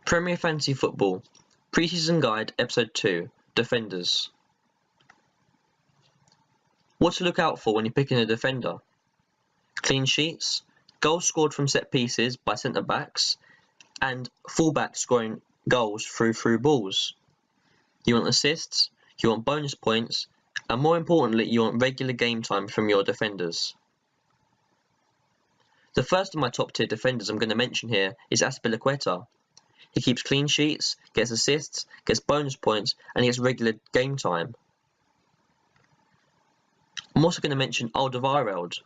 Premier Fantasy Football, Preseason Guide, Episode 2, Defenders. What to look out for when you're picking a defender? Clean sheets, goals scored from set pieces by centre-backs, and full-backs scoring goals through balls. You want assists, you want bonus points, and more importantly, you want regular game time from your defenders. The first of my top tier defenders I'm going to mention here is Azpilicueta. He keeps clean sheets, gets assists, gets bonus points, and he gets regular game time. I'm also going to mention Alderweireld.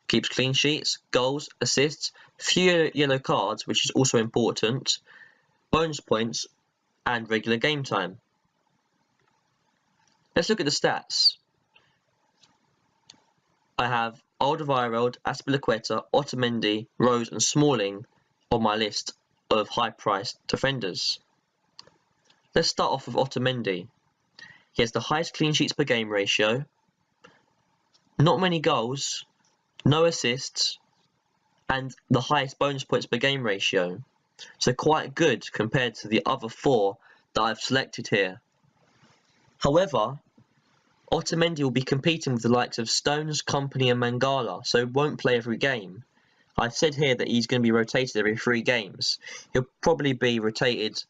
Keeps clean sheets, goals, assists, few yellow cards, which is also important, bonus points, and regular game time. Let's look at the stats. I have Alderweireld, Azpilicueta, Otamendi, Rose, and Smalling on my list of high-priced defenders. Let's start off with Otamendi. He has the highest clean sheets per game ratio, not many goals, no assists, and the highest bonus points per game ratio. So quite good compared to the other four that I've selected here. However, Otamendi will be competing with the likes of Stones, Kompany and Mangala, so won't play every game. I've said here that he's going to be rotated every 3 games. He'll probably be rotated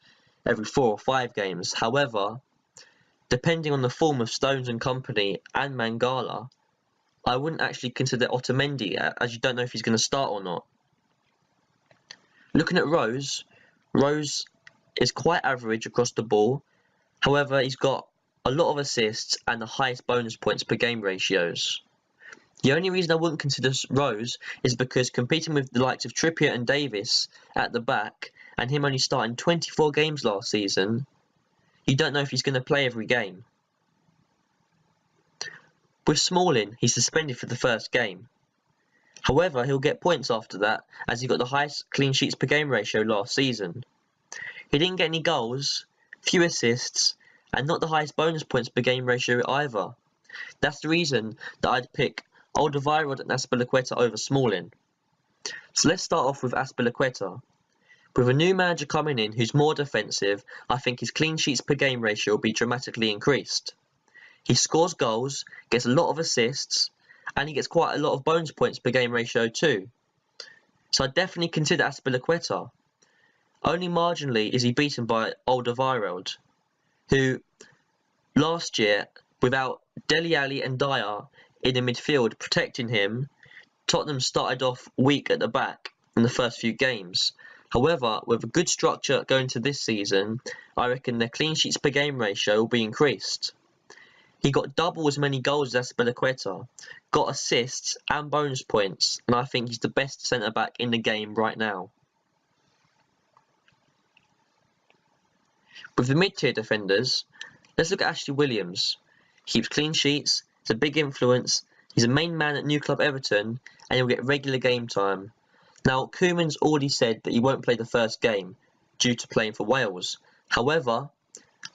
every 4 or 5 games. However, depending on the form of Stones and Kompany and Mangala, I wouldn't actually consider Otamendi, as you don't know if he's going to start or not. Looking at Rose, Rose is quite average across the ball. However, he's got a lot of assists and the highest bonus points per game ratios. The only reason I wouldn't consider Rose is because competing with the likes of Trippier and Davis at the back, and him only starting 24 games last season, you don't know if he's going to play every game. With Smalling, he's suspended for the first game. However, he'll get points after that, as he got the highest clean sheets per game ratio last season. He didn't get any goals, few assists, and not the highest bonus points per game ratio either. That's the reason that I'd pick Alderweireld and Azpilicueta over Smalling. So let's start off with Azpilicueta. With a new manager coming in who's more defensive, I think his clean sheets per game ratio will be dramatically increased. He scores goals, gets a lot of assists, and he gets quite a lot of bonus points per game ratio too. So I'd definitely consider Azpilicueta. Only marginally is he beaten by Alderweireld, who last year, without Dele Alli and Dyer in the midfield protecting him, Tottenham started off weak at the back in the first few games. However, with a good structure going to this season, I reckon their clean sheets per game ratio will be increased. He got double as many goals as Azpilicueta, got assists and bonus points, and I think he's the best centre-back in the game right now. With the mid-tier defenders, let's look at Ashley Williams. He keeps clean sheets, he's a big influence, he's a main man at new club Everton, and he'll get regular game time. Now, Koeman's already said that he won't play the first game due to playing for Wales. However,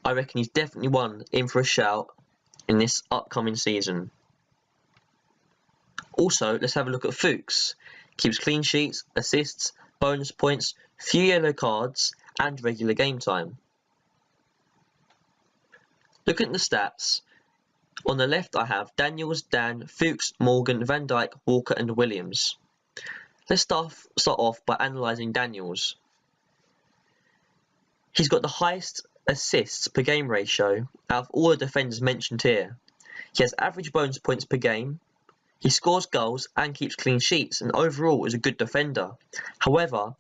I reckon he's definitely one in for a shout in this upcoming season. Also, let's have a look at Fuchs. Keeps clean sheets, assists, bonus points, few yellow cards, and regular game time. Looking at the stats, on the left I have Daniels, Dan, Fuchs, Morgan, Van Dijk, Walker and Williams. Let's start off by analysing Daniels. He's got the highest assists per game ratio out of all the defenders mentioned here. He has average bonus points per game, he scores goals and keeps clean sheets, and overall is a good defender. However,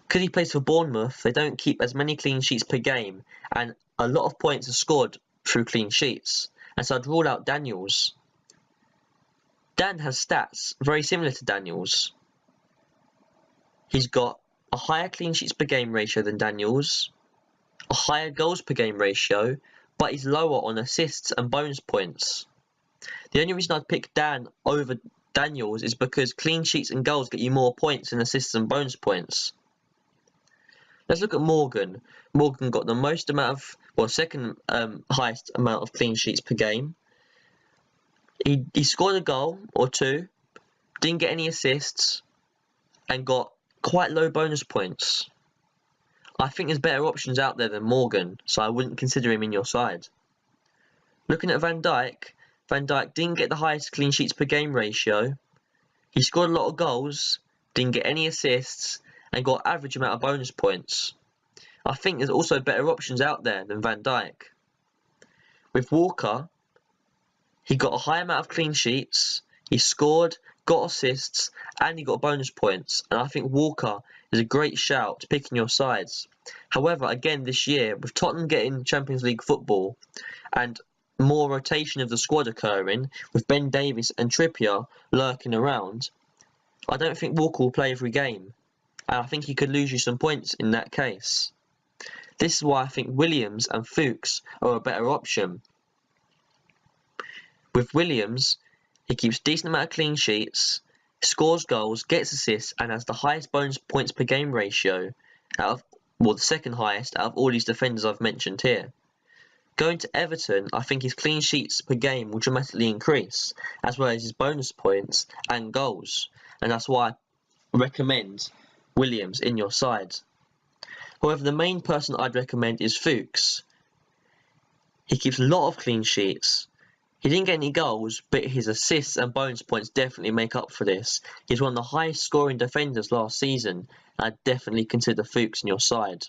because he plays for Bournemouth, they don't keep as many clean sheets per game, and a lot of points are scored through clean sheets, and so I'd rule out Daniels. Dan has stats very similar to Daniels. He's got a higher clean sheets per game ratio than Daniels, a higher goals per game ratio, but he's lower on assists and bonus points. The only reason I'd pick Dan over Daniels is because clean sheets and goals get you more points than assists and bonus points. Let's look at Morgan. Morgan got the most amount of, second highest amount of clean sheets per game. He scored a goal or two, didn't get any assists, and got quite low bonus points. I think there's better options out there than Morgan, so I wouldn't consider him in your side. Looking at Van Dijk didn't get the highest clean sheets per game ratio. He scored a lot of goals, didn't get any assists, and got average amount of bonus points. I think there's also better options out there than Van Dijk. With Walker, he got a high amount of clean sheets, he scored, got assists, and he got bonus points, and I think Walker is a great shout to pick in your sides. However, again this year, with Tottenham getting Champions League football and more rotation of the squad occurring, with Ben Davies and Trippier lurking around, I don't think Walker will play every game, and I think he could lose you some points in that case. This is why I think Williams and Fuchs are a better option. With Williams, he keeps a decent amount of clean sheets, scores goals, gets assists, and has the highest bonus points per game ratio the second highest out of all these defenders I've mentioned here. Going to Everton, I think his clean sheets per game will dramatically increase, as well as his bonus points and goals, and that's why I recommend Williams in your side. However, the main person I'd recommend is Fuchs. He keeps a lot of clean sheets. He didn't get any goals, but his assists and bonus points definitely make up for this. He's one of the highest scoring defenders last season, and I'd definitely consider Fuchs in your side.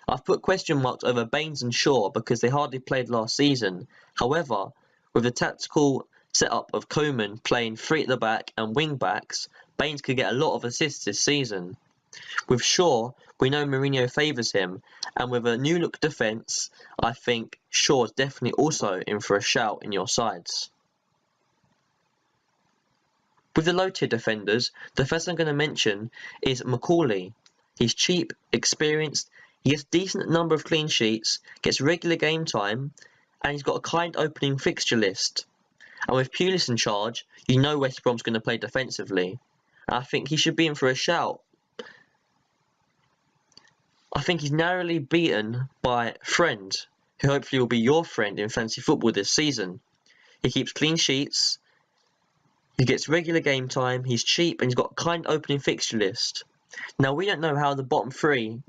I've put question marks over Baines and Shaw because they hardly played last season. However, with the tactical setup of Koeman playing 3 at the back and wing backs, Baines could get a lot of assists this season. With Shaw, we know Mourinho favours him, and with a new look defence, I think Shaw is definitely also in for a shout in your sides. With the low tier defenders, the first I'm going to mention is Macaulay. He's cheap, experienced, he gets a decent number of clean sheets, gets regular game time, and he's got a kind opening fixture list. And with Pulis in charge, you know West Brom's going to play defensively. And I think he should be in for a shout. I think he's narrowly beaten by Friend, who hopefully will be your friend in fantasy football this season. He keeps clean sheets, he gets regular game time, he's cheap, and he's got a kind opening fixture list. Now, we don't know how the bottom 3,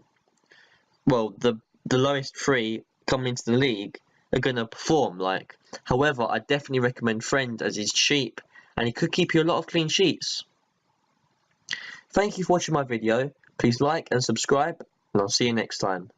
the lowest 3 coming into the league are going to perform like. However, I definitely recommend Friend as he's cheap, and he could keep you a lot of clean sheets. Thank you for watching my video. Please like and subscribe, and I'll see you next time.